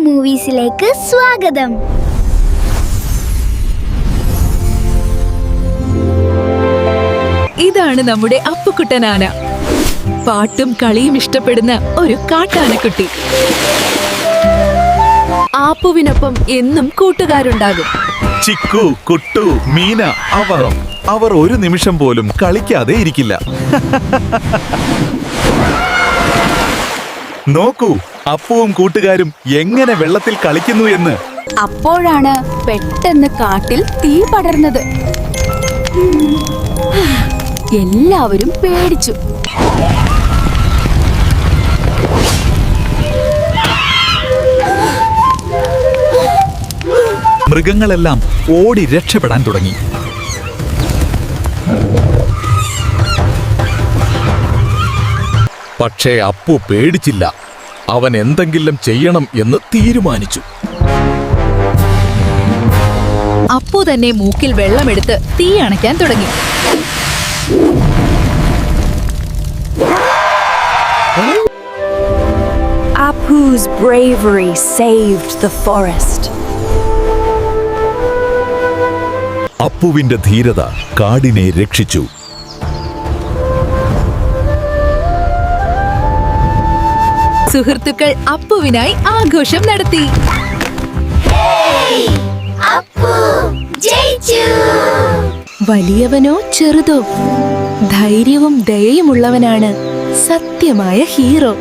മൂവീസിലേക്ക് സ്വാഗതം. ഇതാണ് നമ്മുടെ അപ്പുക്കുട്ടനാന. പാട്ടും കളിയും ഇഷ്ടപ്പെടുന്ന ഒരു കാട്ടാനക്കുട്ടി. ആപ്പുവിനൊപ്പം എന്നും കൂട്ടുകാരുണ്ടാകും. ചിക്കു, കുട്ടു, മീന, അവർ ഒരു നിമിഷം പോലും കളിക്കാതെ ഇരിക്കില്ല. നോക്കൂ, അപ്പുവും കൂട്ടുകാരും എങ്ങനെ വെള്ളത്തിൽ കളിക്കുന്നു എന്ന്. അപ്പോഴാണ് പെട്ടെന്ന് കാട്ടിൽ തീ പടർന്നത്. എല്ലാവരും പേടിച്ചു. മൃഗങ്ങളെല്ലാം ഓടി രക്ഷപ്പെടാൻ തുടങ്ങി. പക്ഷേ അപ്പു പേടിച്ചില്ല. അവൻ എന്തെങ്കിലും ചെയ്യണം എന്ന് തീരുമാനിച്ചു. അപ്പു തന്നെ മൂക്കിൽ വെള്ളമെടുത്ത് തീ അണയ്ക്കാൻ തുടങ്ങി. Apu's bravery saved the forest. അപ്പുവിന്റെ ധീരത കാടിനെ രക്ഷിച്ചു. സുഹൃത്തുക്കൾ അപ്പുവിനായി ആഘോഷം നടത്തി. വലിയവനോ ചെറുതോ, ധൈര്യവും ദയയുമുള്ളവനാണ് സത്യമായ ഹീറോ.